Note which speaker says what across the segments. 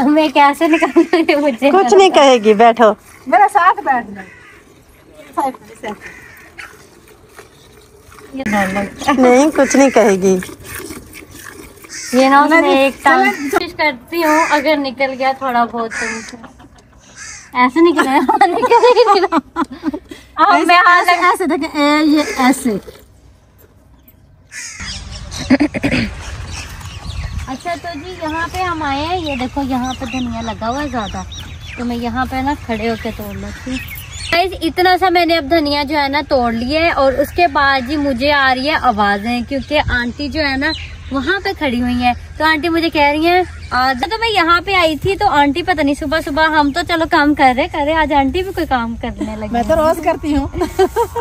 Speaker 1: मैं कैसे निकालूंगी? मुझे
Speaker 2: कुछ नहीं कहेगी, बैठो
Speaker 3: मेरे साथ बैठ जाओ।
Speaker 2: नहीं, कुछ नहीं कहेगी।
Speaker 1: ये ना उसने एक टाइम कोशिश करती हूँ, अगर निकल गया थोड़ा बहुत तो ऐसे निकला निकल ही नहीं रहा। मैं हाथ लगा
Speaker 3: ऐसे देखे, ये ऐसे।
Speaker 1: अच्छा तो जी यहाँ पे हम आए हैं, ये देखो यहाँ पे धनिया लगा हुआ है ज्यादा, तो मैं यहाँ पे ना खड़े होके तोड़ लेती हूँ। इतना सा मैंने अब धनिया जो है ना तोड़ लिया है, और उसके बाद जी मुझे आ रही है आवाजें, क्योंकि आंटी जो है ना वहाँ पे खड़ी हुई है। तो आंटी मुझे कह रही है आज, तो मैं यहाँ पे आई थी तो आंटी पता नहीं सुबह सुबह, हम तो चलो काम कर रहे आज आंटी भी कोई काम करने लगी।
Speaker 3: मैं तो रोज करती हूँ।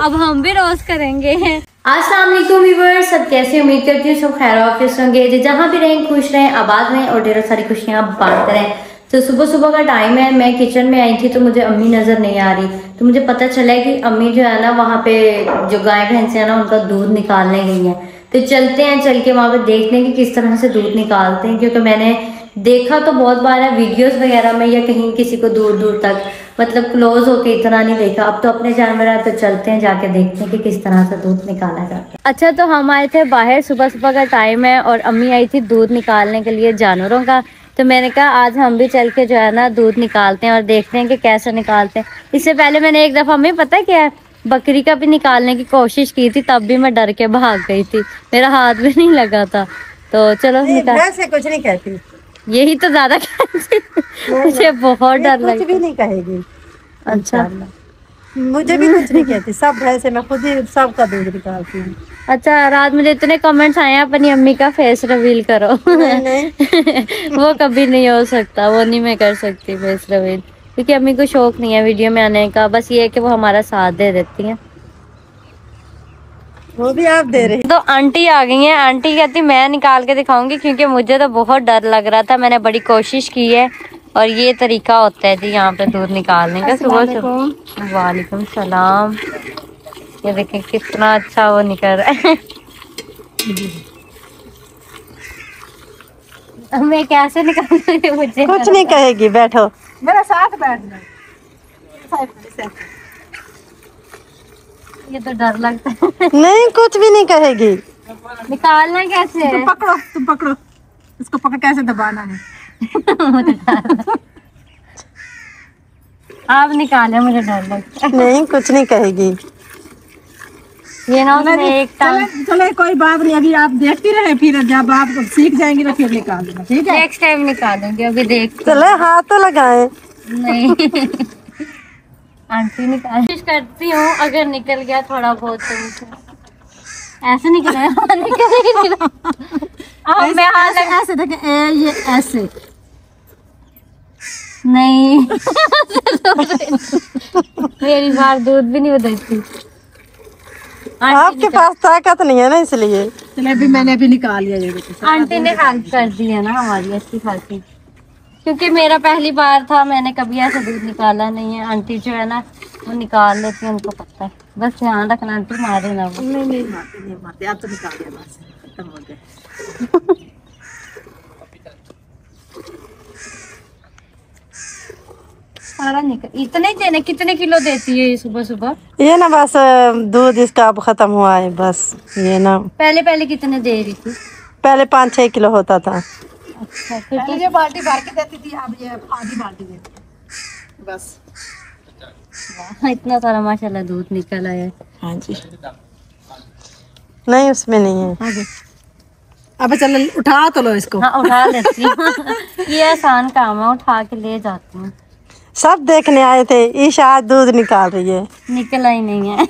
Speaker 1: अब हम भी रोज करेंगे। अस्सलाम वालेकुम व्यूअर्स, सब कैसे? उम्मीद करती हूँ सब खैर ऑफिस होंगे, जहाँ भी रहें खुश रहें, आबाद रहें और ढेरों सारी खुशियाँ बांट करें। तो सुबह सुबह का टाइम है, मैं किचन में आई थी तो मुझे अम्मी नज़र नहीं आ रही, तो मुझे पता चला कि अम्मी जो है ना वहाँ पे जो गाय भैंस है ना उनका दूध निकालने गई है। तो चलते हैं, चल के वहाँ पे देखते हैं कि किस तरह से दूध निकालते हैं, क्योंकि मैंने देखा तो बहुत बार है वीडियोस वगैरह में, या कहीं किसी को दूर दूर तक मतलब क्लोज होके इतना नहीं देखा। अब तो अपने जानवर है तो चलते हैं, जाके देखते हैं कि किस तरह से दूध निकाला जाता है। अच्छा तो हम आए थे बाहर, सुबह सुबह का टाइम है, और अम्मी आई थी दूध निकालने के लिए जानवरों का। तो मैंने कहा आज हम भी चल के जो है ना दूध निकालते हैं और देखते हैं कि कैसे निकालते हैं। इससे पहले मैंने एक दफ़ा, हमें पता है क्या है, बकरी का भी निकालने की कोशिश की थी, तब भी मैं डर के भाग गई थी, मेरा हाथ भी नहीं लगा था। तो चलो निकाल।
Speaker 2: से कुछ नहीं कहती,
Speaker 1: यही तो ज्यादा मुझे बहुत डर लगता।
Speaker 2: कुछ भी नहीं कहेगी।
Speaker 1: अच्छा
Speaker 2: मुझे भी कुछ नहीं कहती, सब भैंसे मैं खुद ही सबका दूध निकालती हूँ।
Speaker 1: अच्छा रात मुझे इतने कमेंट्स आए हैं अपनी अम्मी का फेस रिवील करो।
Speaker 2: नहीं।
Speaker 1: वो कभी नहीं हो सकता, वो नहीं मैं कर सकती फेस रिवील, क्योंकि अम्मी को शौक नहीं है वीडियो में आने का, बस ये है कि वो हमारा साथ दे देती हैं।
Speaker 2: वो भी आप दे रही।
Speaker 1: तो आंटी आ गई हैं, आंटी कहती मैं निकाल के दिखाऊंगी, क्योंकि मुझे तो बहुत डर लग रहा था, मैंने बड़ी कोशिश की है। और ये तरीका होता है जी यहाँ पे दूध निकालने का सुबह सुबह। वालेकुम सलाम। ये देखें कितना अच्छा वो निकल रहा है। मैं कैसे निकालूंगी? मुझे
Speaker 2: कुछ नहीं कहेगी, बैठो
Speaker 3: मेरे साथ बैठ जाओ।
Speaker 1: ये तो डर लगता है।
Speaker 2: नहीं, कुछ भी नहीं कहेगी।
Speaker 1: निकालना कैसे है?
Speaker 3: तुम पकड़ो इसको, पकड़ कैसे दबाना है।
Speaker 1: आप निकाले, मुझे डर लगता है।
Speaker 2: नहीं, कुछ नहीं कहेगी।
Speaker 1: ये ना उसने एक टाइम,
Speaker 3: चले कोई बात नहीं, अभी आप देखती रहे, फिर जब आप सीख जाएंगी तो फिर निकाल देना, ठीक है?
Speaker 1: नेक्स्ट टाइम निकालूंगी, अभी देख।
Speaker 2: चले हाथ तो लगाए।
Speaker 1: नहीं आंटी निकाल कोशिश करती हूँ, अगर निकल गया थोड़ा बहुत तो ऐसे निकला निकल ही नहीं रहा। मैं हाथ लगा,
Speaker 3: ऐसे देखे, ये ऐसे।
Speaker 1: नहीं मेरी बार दूध भी नहीं बदलती।
Speaker 2: आपके पास ताकत नहीं है ना, इसलिए।
Speaker 3: चले अभी मैंने भी निकाल लिया, ये देखो।
Speaker 1: आंटी ने हेल्प कर दी है ना हमारी अच्छी खासी, क्योंकि मेरा पहली बार था, मैंने कभी ऐसा दूध निकाला नहीं है। आंटी जो है ना वो निकाल लेती है, उनको पता है, बस ध्यान रखना आंटी मारे ना वो।
Speaker 3: नहीं मारते, आप तो निकाल दिया, बस खत्म हो गया।
Speaker 1: सारा निकल। इतने देने, कितने किलो देती है ये सुबह सुबह?
Speaker 2: ये ना बस दूध इसका अब खत्म हुआ है, बस ये ना।
Speaker 1: पहले पहले कितने दे रही थी?
Speaker 2: पहले 5-6 किलो होता था।
Speaker 1: अच्छा फिर
Speaker 3: पहले ये बाल्टी भर के देती थी, अब ये आधी बाल्टी देती है बस।
Speaker 1: इतना सारा माशाल्लाह दूध निकल आया है।
Speaker 2: हाँ जी। नहीं, उसमें नहीं है
Speaker 3: आगे। अब चल उठा तो लो इसको।
Speaker 1: हाँ उठा लेती हूँ। ये आसान काम है, उठा के ले जाती हूँ।
Speaker 2: सब देखने आए थे, ईशा आज दूध निकाल रही है।
Speaker 1: निकला ही नहीं है।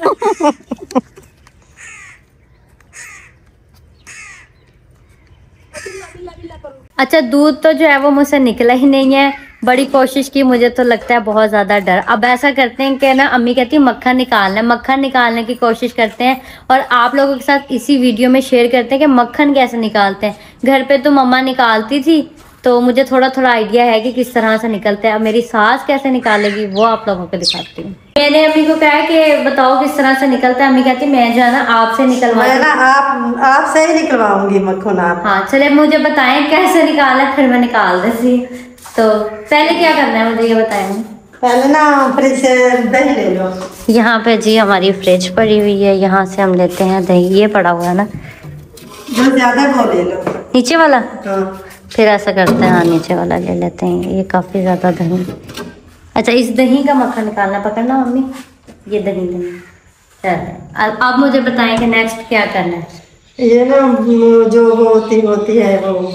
Speaker 1: अच्छा दूध तो जो है वो मुझसे निकला ही नहीं है, बड़ी कोशिश की, मुझे तो लगता है बहुत ज़्यादा डर। अब ऐसा करते हैं कि ना अम्मी कहती है मक्खन निकालना है, मक्खन निकालने की कोशिश करते हैं और आप लोगों के साथ इसी वीडियो में शेयर करते हैं कि मक्खन कैसे निकालते हैं। घर पे तो मम्मा निकालती थी, तो मुझे थोड़ा थोड़ा आइडिया है कि किस तरह से निकलते हैं। अब मेरी सास कैसे निकालेगी वो आप लोगों को दिखाती हूँ। मैंने अम्मी को कहा कि बताओ किस तरह से निकलता है। अम्मी कहती मैं जो है ना आपसे निकलवा,
Speaker 2: मैं ना आपसे ही निकलवाऊंगी मक्खन आप।
Speaker 1: हाँ चले मुझे बताएं कैसे निकाला, फिर मैं निकाल देती। तो पहले क्या करना है मुझे ये बताएं।
Speaker 2: पहले ना फ्रिज से दही ले लो।
Speaker 1: यहाँ पे जी हमारी फ्रिज पड़ी हुई है, यहाँ से हम लेते हैं दही। ये पड़ा हुआ है ना,
Speaker 2: जो ज्यादा वो ले लो,
Speaker 1: नीचे वाला।
Speaker 2: हाँ।
Speaker 1: फिर ऐसा करते हैं, हाँ नीचे वाला ले लेते हैं। ये काफ़ी ज़्यादा दही। अच्छा, इस दही का मक्खन निकालना, पकड़ना मम्मी। ये दही चल, अब मुझे बताएं कि नेक्स्ट क्या करना है।
Speaker 2: ये ना जो वो होती है वो,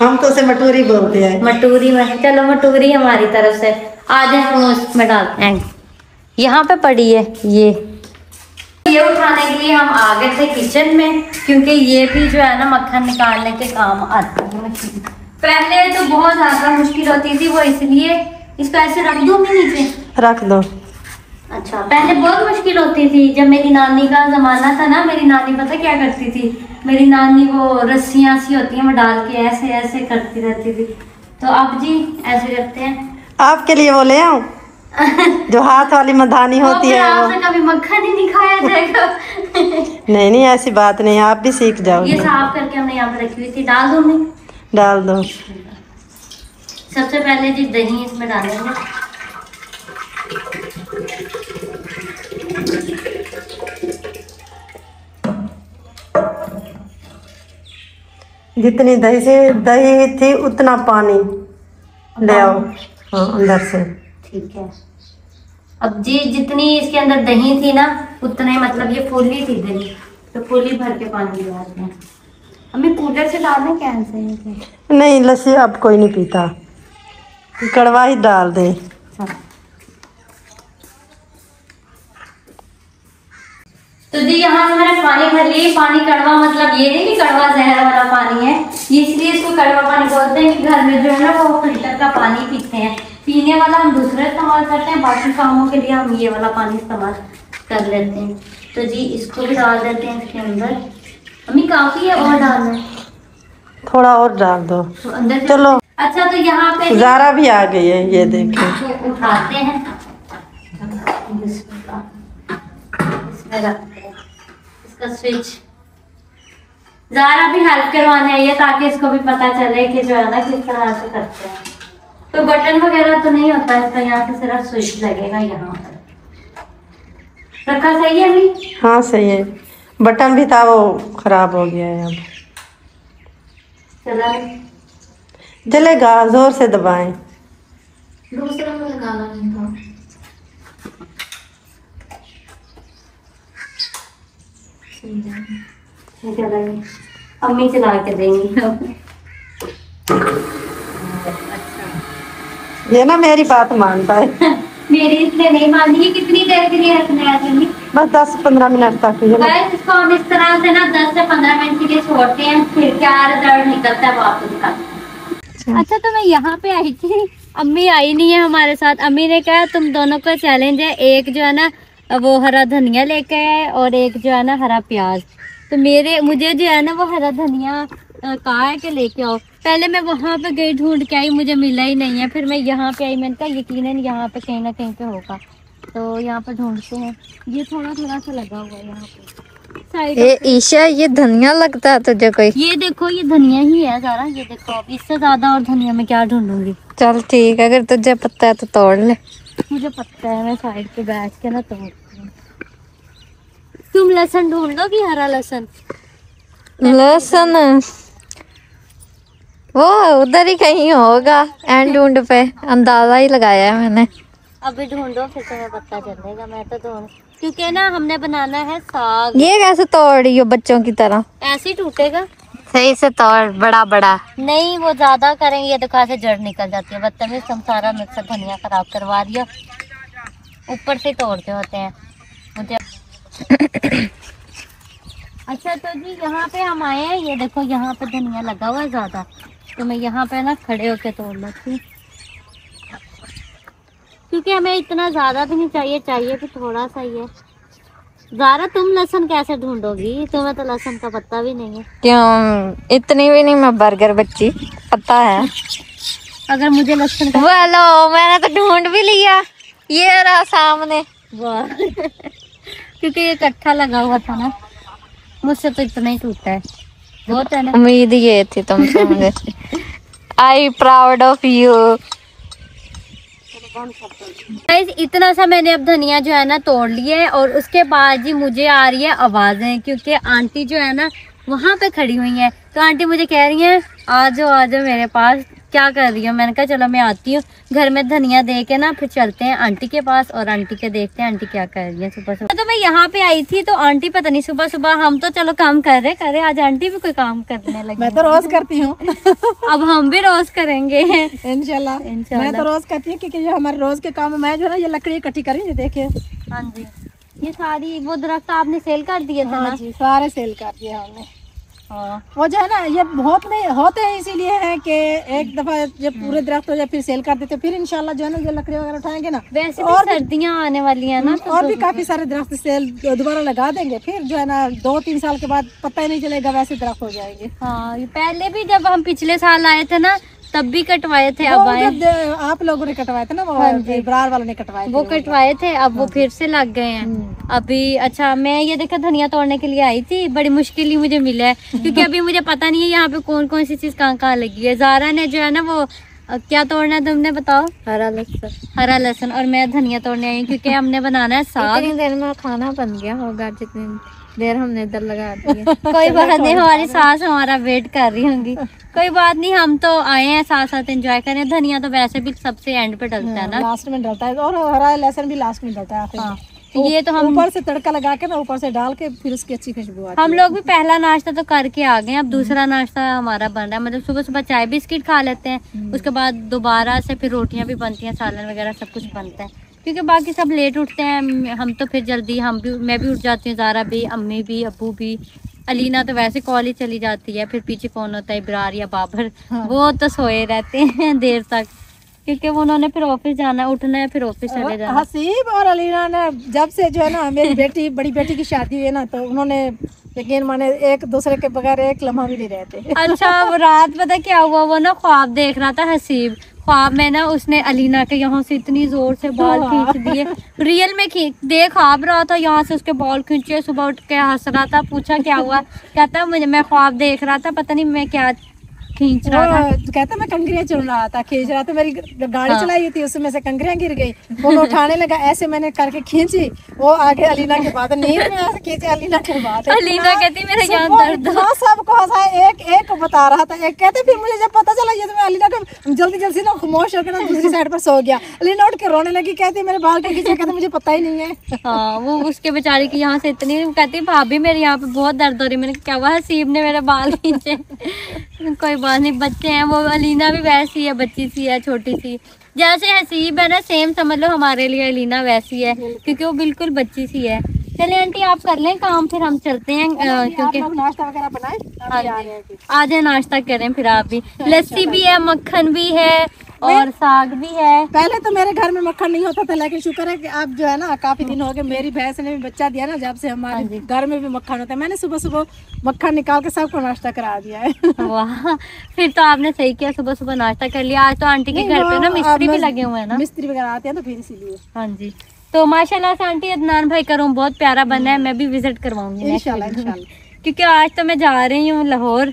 Speaker 2: हम तो उसे मटूरी बोलते हैं।
Speaker 1: मटूरी में, चलो मटूरी हमारी तरफ से। आज हम उसमें डालते हैं। यहाँ पे पड़ी है ये उठाने के लिए हम आ गए थे किचन में, क्योंकि ये भी जो है ना मक्खन निकालने के काम आती है मशीन। पहले तो बहुत ज्यादा मुश्किल होती थी, वो इसलिए इसको ऐसे रख दूं मैं नीचे,
Speaker 2: रख दो।
Speaker 1: अच्छा, पहले बहुत मुश्किल होती थी। जब मेरी नानी का जमाना था ना, मेरी नानी पता क्या करती थी, मेरी नानी वो रस्सियाँ सी होती हैं वो डाल के ऐसे ऐसे करती रहती थी। तो अब जी ऐसे करते हैं।
Speaker 2: आपके लिए वो ले आऊं जो हाथ वाली मधानी होती है वो।
Speaker 1: आपसे कभी मक्खन ही नहीं खाया जाएगा।
Speaker 2: नहीं ऐसी बात नहीं, आप भी सीख जाओगे।
Speaker 1: ये साफ करके हमने यहाँ पे रखी हुई थी, डाल दूं मैं?
Speaker 2: डाल दो।
Speaker 1: सबसे पहले जी दही इसमें डालेंगे।
Speaker 2: जितनी दही थी उतना पानी ले आओ, हाँ अंदर से।
Speaker 1: ठीक है। अब जी जितनी इसके अंदर दही थी ना, उतना ही, मतलब ये फूली थी दही, तो फूली भर के पानी डालते हैं। हमें कूलर से डालना कैन से?
Speaker 2: नहीं, लस्सी अब कोई नहीं पीता, कड़वा ही डाल दे।
Speaker 1: तो जी यहाँ से मैंने पानी भर लिया। पानी कड़वा मतलब ये नहीं कि कड़वा जहर वाला पानी है, इसलिए इसको कड़वा पानी बोलते हैं कि घर में जो है ना वो फिल्टर का पानी पीते हैं। पीने वाला हम दूसरा इस्तेमाल करते हैं, बाकी कामों के लिए हम ये वाला पानी इस्तेमाल कर लेते हैं। तो जी इसको भी डाल देते हैं इसके अंदर। अम्मी काफी है, और डालना है?
Speaker 2: थोड़ा और डाल दो
Speaker 1: तो अंदर
Speaker 2: चलो।
Speaker 1: अच्छा, तो यहाँ पे
Speaker 2: ज़ारा भी आ गई है, ये देखिए।
Speaker 1: उठाते हैं, इसमें रखते हैं इसका स्विच। ज़ारा भी हेल्प करवाने आई है ताकि इसको भी पता चले कि जो है ना किस तरह से करते हैं। तो बटन वगैरह तो नहीं होता इसका, यहाँ से सिर्फ स्विच लगेगा। यहाँ पर रखा सही है अभी?
Speaker 2: हाँ सही है, बटन भी था वो खराब हो गया है। अब
Speaker 1: चला
Speaker 2: जलेगा, जोर से दबाएं।
Speaker 1: दूसरा में लगाना नहीं था। अम्मी चला के देंगी।
Speaker 2: ये ना मेरी बात मानता है।
Speaker 1: मेरी इसलिए नहीं मानी। कितनी देर के लिए रखना है अम्मी?
Speaker 2: बस 10-15 मिनट तक।
Speaker 1: इसको हम इस तरह से ना 10 से 15 मिनट के लिए छोड़ते हैं, फिर क्या रिजल्ट निकलता है वो आपको दिखाते हैं। अच्छा, तो मैं यहाँ पे आई थी, अम्मी आई नहीं है हमारे साथ। अम्मी ने कहा तुम दोनों का चैलेंज है, एक जो है ना वो हरा धनिया लेके आए और एक जो है ना हरा प्याज। तो मुझे जो है ना वो हरा धनिया कहा है कि लेके आओ। पहले मैं वहाँ पे गई, ढूंढ के आई, मुझे मिला ही नहीं है। फिर मैं यहाँ पे आई, मैंने कहा यकीनन यहाँ पे कहीं ना कहीं पे होगा। तो यहाँ पे ढूंढते हैं। ये थोड़ा थोड़ा सा लगा हुआ है यहाँ पे।
Speaker 4: ये ईशा, ये धनिया लगता है तुझे कोई?
Speaker 1: ये देखो, ये धनिया ही है सारा। ये देखो, अब इससे ज्यादा और धनिया में क्या ढूंढूंगी।
Speaker 4: चल ठीक है, अगर तुझे पता है तो तोड़ ले।
Speaker 1: मुझे पता है, मैं साइड पे बैठ के ना तोड़ती हूँ। तुम लहसुन ढूंढ लो कि हरा लहसुन?
Speaker 4: लहसुन वो उधर ही कहीं होगा, एंड ढूंढ पे अंदाजा ही लगाया है मैंने।
Speaker 1: अभी ढूंढो फिर तुम्हें पता चलेगा। मैं तो ढूंढ, क्योंकि ना हमने बनाना है साग।
Speaker 4: ये कैसे तोड़ रही हो बच्चों की तरह?
Speaker 1: ऐसे ही टूटेगा।
Speaker 4: सही से तोड़, बड़ा बड़ा
Speaker 1: नहीं, वो ज्यादा करेंगे ये देखो ऐसे जड़ निकल जाती है। बदतमीज, तुम सारा मिक्सर धनिया खराब करवा रही हो। ऊपर से तोड़ते होते हैं मुझे। अच्छा, तो जी यहाँ पे हम आए हैं। ये देखो यहाँ पे धनिया लगा हुआ है ज्यादा, तो मैं यहाँ पे ना खड़े होके तोड़ लेती हूँ, क्योंकि हमें इतना ज्यादा भी नहीं चाहिए, चाहिए भी थोड़ा सा ही है। ज़ारा, तुम लहसुन कैसे ढूंढोगी? तुम्हें तो लहसुन का पता भी नहीं है।
Speaker 4: क्यों? इतनी भी नहीं मैं बर्गर बच्ची, पता है।
Speaker 1: अगर मुझे लहसुन का
Speaker 4: बोलो, मैंने तो ढूंढ भी लिया, ये रहा सामने।
Speaker 1: वाह। क्योंकि ये इकट्ठा लगा हुआ था ना, मुझसे तो इतना ही टूटा है, बहुत है ना।
Speaker 4: उम्मीद ये थी तुमसे मुझे। I proud of you.
Speaker 1: इतना सा मैंने अब धनिया जो है ना तोड़ लिया है और उसके बाद जी मुझे आ रही है आवाजें, क्योंकि आंटी जो है ना वहाँ पे खड़ी हुई है। तो आंटी मुझे कह रही है आ जाओ मेरे पास, क्या कर रही हूँ। मैंने कहा चलो मैं आती हूँ, घर में धनिया दे के ना फिर चलते हैं आंटी के पास और आंटी के देखते हैं आंटी क्या कर रही है सुबह सुबह। तो मैं यहाँ पे आई थी तो आंटी पता नहीं सुबह सुबह, हम तो चलो काम कर रहे आज आंटी भी कोई काम करने लगी।
Speaker 3: मैं तो रोज करती हूँ।
Speaker 1: अब हम भी रोज करेंगे
Speaker 3: इंशाल्लाह। मैं तो रोज करती हूँ क्योंकि जो हमारे रोज के काम मैं जो है ना ये लकड़ी इकट्ठी करी, देखिए।
Speaker 1: हाँ जी, ये सारी वो दरख्त आपने सेल कर दिए थे ना?
Speaker 3: हाँ जी, सारे सेल कर दिए हमने।
Speaker 1: हाँ।
Speaker 3: वो जो है ना ये बहुत नहीं होते हैं, इसीलिए है कि एक दफा जब पूरे दरख्त हो जाए फिर सेल कर देते, फिर इंशाल्लाह जो है ना ये लकड़ी वगैरह उठाएंगे ना।
Speaker 1: वैसे और सर्दियाँ आने वाली है ना, तो
Speaker 3: और भी काफी सारे दरख्त सेल दोबारा लगा देंगे, फिर जो है ना 2-3 साल के बाद पता ही नहीं चलेगा, वैसे दरख्त हो जाएंगे।
Speaker 1: हाँ, पहले भी जब हम पिछले साल आए थे ना तब भी कटवाए थे, अब आए
Speaker 3: आप लोगों ने कटवाए थे ना,
Speaker 1: हाँ जी,
Speaker 3: इब्रार वालों ने कटवाए
Speaker 1: वो कटवाए थे, अब वो फिर से लग गए हैं अभी। अच्छा, मैं ये देखा धनिया तोड़ने के लिए आई थी, बड़ी मुश्किल ही मुझे मिला है क्योंकि अभी मुझे पता नहीं है यहाँ पे कौन कौन सी चीज कहाँ लगी है। जारा ने जो है ना वो क्या तोड़ना है तुमने बताओ? हरा लहसुन और मैं धनिया तोड़ने आई क्योंकि हमने बनाना है साग।
Speaker 4: इतनी देर में खाना बन गया होगा जितनी देर हमने इधर लगा दी है।
Speaker 1: कोई बात नहीं, हमारी सास हमारा वेट कर रही होंगी। कोई बात नहीं, हम तो आए हैं साथ साथ एंजॉय करें। धनिया तो वैसे भी सबसे एंड पे डलता है ना,
Speaker 3: लास्ट में डलता है, और हरा लहसुन भी लास्ट में डलता है।
Speaker 1: हाँ, तो ये तो हम
Speaker 3: ऊपर से तड़का लगा के ना ऊपर से डाल के फिर उसकी अच्छी खुशबू आती है।
Speaker 1: हम लोग भी पहला नाश्ता तो करके आ गए, अब दूसरा नाश्ता हमारा बन रहा है। मतलब सुबह सुबह चाय बिस्किट खा लेते हैं, उसके बाद दोबारा से फिर रोटियां भी बनती हैं, सालन वगैरह सब कुछ बनता है क्योंकि बाकी सब लेट उठते हैं। हम तो फिर जल्दी मैं भी उठ जाती हूँ, जारा भी, अम्मी भी, अब्बू भी। अलीना तो वैसे कॉलेज चली जाती है, फिर पीछे कौन होता है, इब्रार या बाबर, वो तो सोए रहते हैं देर तक क्योंकि उन्होंने फिर ऑफिस जाना है, उठना है, फिर ऑफिस चले जाना।
Speaker 3: हसीब और अलीना ने जब से जो है ना मेरी बड़ी बेटी की शादी हुई है ना, तो उन्होंने यकीन माने एक दूसरे के बगैर एक लम्हा भी नहीं रहते।
Speaker 1: अच्छा, वो रात पता क्या हुआ, वो ना ख्वाब देख रहा था हसीब, ख्वाब में ना उसने अलीना के यहाँ से इतनी जोर से बाल खींच दिए, रियल में देख ख्वाब रहा था, यहाँ से उसके बाल खींचे। सुबह उठ के हंस रहा था, पूछा क्या हुआ, कहता मैं ख्वाब देख रहा था, पता नहीं मैं क्या खींच रहा था।
Speaker 3: कहता मैं कंकरियां चुन रहा था, खींच रहा था, मेरी गाड़ी चलाई थी उसमें से कंकरियां गिर गई, वो उठाने लगा, ऐसे मैंने करके खींची, वो आगे अलीना के बाद नींद में ऐसे खींचे, अलीना के बाद
Speaker 1: अलीना कहती मेरे यहाँ दर्द।
Speaker 3: सबको हंसाया, एक बता रहा था, एक कहते फिर मुझे जब पता चला ये तो मैं अलीना को जल्दी ना खामोश होकर ना दूसरी साइड पर सो गया। अलीना उठ के रोने लगी, कहती मेरे बाल के खींचे, कहते मुझे पता ही नहीं है।
Speaker 1: हाँ, वो उसके बेचारी की यहाँ से इतनी, कहती भाभी मेरे यहाँ पे बहुत दर्द हो रही। मैंने क्या हुआ, हसीब ने मेरे बाल खींचे। कोई बात नहीं, बच्चे हैं। वो अलीना भी वैसी है, बच्ची सी है, छोटी सी, जैसे हसीब है ना, सेम समझ लो हमारे लिए अलीना वैसी है क्योंकि वो बिल्कुल बच्ची सी है। चलिए आंटी आप कर लें काम, फिर हम चलते हैं क्योंकि
Speaker 3: नाश्ता वगैरह बनाए,
Speaker 1: आ जाए नाश्ता करें। फिर आप भी, लस्सी भी है, मक्खन भी है और साग भी है।
Speaker 3: पहले तो मेरे घर में मक्खन नहीं होता था, लेकिन शुक्र है कि अब जो है ना काफी दिन हो गए, मेरी भैंस ने भी बच्चा दिया ना, जब से हमारे घर में भी मक्खन होता है। मैंने सुबह सुबह मक्खन निकाल के सबको नाश्ता करा दिया है।
Speaker 1: वाह, फिर तो आपने सही किया, सुबह सुबह नाश्ता कर लिया। आज तो आंटी के घर पे ना मिस्त्री भी लगे हुए हैं ना,
Speaker 3: मिस्त्री वगैरह आते हैं तो फिर इसीलिए।
Speaker 1: हाँ जी, तो माशाल्लाह से आंटी अदनान भाई का रूम बहुत प्यारा बना है, मैं भी विजिट करवाऊंगी
Speaker 3: इंशाल्लाह
Speaker 1: क्योंकि आज तो मैं जा रही हूँ लाहौर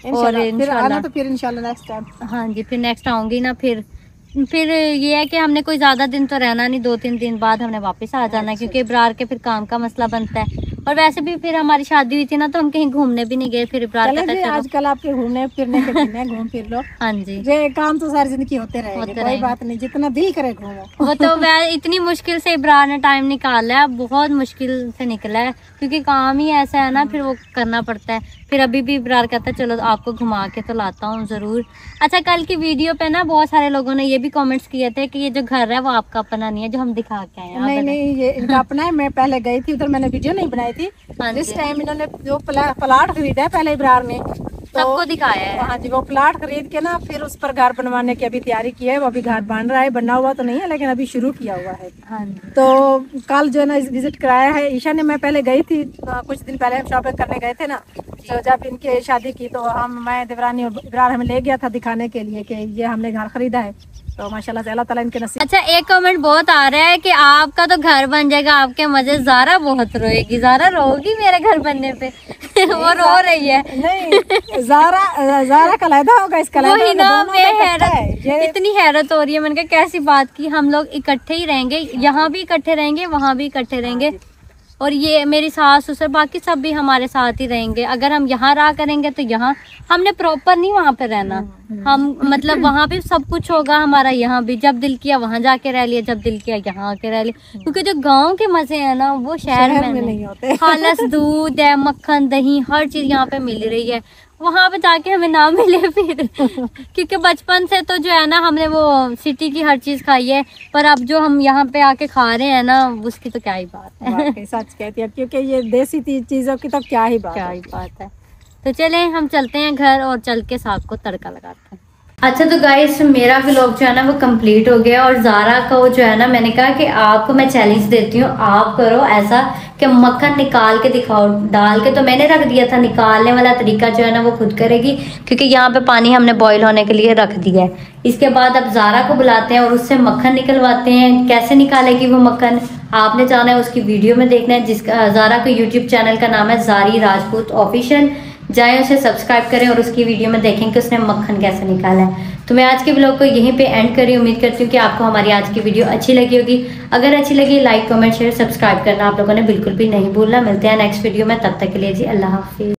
Speaker 1: और
Speaker 3: फिर आना तो फिर इंशाल्लाह नेक्स्ट टाइम।
Speaker 1: हाँ जी, फिर नेक्स्ट आऊंगी ना। फिर ये है कि हमने कोई ज्यादा दिन तो रहना नहीं, 2-3 दिन बाद हमने वापस आ जाना है क्योंकि इब्रार के फिर काम का मसला बनता है। और वैसे भी फिर हमारी शादी हुई थी ना, तो हम कहीं घूमने भी नहीं गए। फिर इब्रार कहता चलो
Speaker 3: आजकल आपके घूमने फिरने के दिन है, घूम फिर लो।
Speaker 1: हाँ जी,
Speaker 3: ये काम तो सारी जिंदगी होते रहेंगे, कोई बात नहीं, जितना दिल करे घूमो।
Speaker 1: वो तो वह इतनी मुश्किल से इब्रार ने टाइम निकाला है, बहुत मुश्किल से निकला है क्योंकि काम ही ऐसा है ना, फिर वो करना पड़ता है। फिर अभी भी इब्रार कहता है चलो आपको घुमा के तो लाता हूँ जरूर। अच्छा, कल की वीडियो पे ना बहुत सारे लोगों ने ये भी कमेंट्स किए थे कि ये जो घर है वो आपका अपना नहीं है, जो हम दिखा के आए हैं।
Speaker 3: नहीं, ये इनका अपना है। मैं पहले गई थी उधर, मैंने वीडियो नहीं बनाई थी। इस टाइम इन्होंने जो प्लाट खरीदा है पहले इब्रार ने,
Speaker 1: सबको दिखाया है।
Speaker 3: हाँ जी, वो प्लाट खरीद के ना फिर उस पर घर बनवाने की अभी तैयारी की है। वो अभी घर बन रहा है, बना हुआ तो नहीं है लेकिन अभी शुरू किया हुआ है।
Speaker 1: हाँ,
Speaker 3: तो कल जो है ना विजिट कराया है ईशा ने। मैं पहले गई थी कुछ दिन पहले, हम शॉपिंग करने गए थे ना, तो जब इनके शादी की तो मैं देवरानी और इब्रार हमें ले गया था दिखाने के लिए कि ये हमने घर खरीदा है। तो माशाल्लाह से अल्लाह ताला इनके नसीब।
Speaker 1: अच्छा, एक कमेंट बहुत आ रहा है कि आपका तो घर बन जाएगा, आपके मजे। ज़ारा बहुत रोएगी, ज़ारा रोगी मेरे घर बनने पे। वो रो रही है।
Speaker 3: नहीं ज़ारा का अलहदा होगा, इसका अलहदा
Speaker 1: वही
Speaker 3: होगा,
Speaker 1: ना,
Speaker 3: दोनों
Speaker 1: मैं
Speaker 3: का इकट्ठा है।
Speaker 1: हैरत, इतनी हैरत हो रही है। मैंने कहा कैसी बात की, हम लोग इकट्ठे ही रहेंगे, यहाँ भी इकट्ठे रहेंगे, वहाँ भी इकट्ठे रहेंगे, और ये मेरी सास ससुर बाकी सब भी हमारे साथ ही रहेंगे। अगर हम यहाँ रहा करेंगे तो यहाँ हमने प्रॉपर नहीं वहाँ पे रहना, हम मतलब वहाँ भी सब कुछ होगा हमारा, यहाँ भी जब दिल किया वहाँ जाके रह लिया, जब दिल किया यहाँ आके रह लिया, क्योंकि जो गांव के मजे हैं ना वो शहर में नहीं
Speaker 3: होते।
Speaker 1: खालस दूध है, मक्खन दही हर चीज यहाँ पे मिल रही है, वहाँ पे जाके हमें ना मिले फिर क्योंकि बचपन से तो जो है ना हमने वो सिटी की हर चीज खाई है, पर अब जो हम यहाँ पे आके खा रहे हैं ना उसकी तो क्या ही बात है।
Speaker 3: वाकई सच कहती है, क्योंकि ये देसी चीजों की तो क्या ही बात है।
Speaker 1: तो चले हम चलते हैं घर और चल के साग को तड़का लगाते हैं। अच्छा तो गाइस मेरा व्लॉग जो है ना वो कंप्लीट हो गया, और ज़ारा का वो जो है ना मैंने कहा कि आपको मैं चैलेंज देती हूँ, आप करो ऐसा कि मक्खन निकाल के दिखाओ, डाल के तो मैंने रख दिया था, निकालने वाला तरीका जो है ना वो खुद करेगी, क्योंकि यहाँ पे पानी हमने बॉईल होने के लिए रख दिया है। इसके बाद अब ज़ारा को बुलाते हैं और उससे मक्खन निकलवाते हैं। कैसे निकालेगी वो मक्खन आपने जाना है, उसकी वीडियो में देखना है, जिसका ज़ारा का यूट्यूब चैनल का नाम है ज़ारी राजपूत ऑफिशियल, जाएं उसे सब्सक्राइब करें और उसकी वीडियो में देखें कि उसने मक्खन कैसे निकाला है। तो मैं आज के ब्लॉग को यहीं पे एंड कर रही हूँ। उम्मीद करती हूँ कि आपको हमारी आज की वीडियो अच्छी लगी होगी। अगर अच्छी लगी लाइक कमेंट शेयर सब्सक्राइब करना आप लोगों ने बिल्कुल भी नहीं भूलना। मिलते हैं नेक्स्ट वीडियो में, तब तक के लिए जी अल्लाह हाफिज़।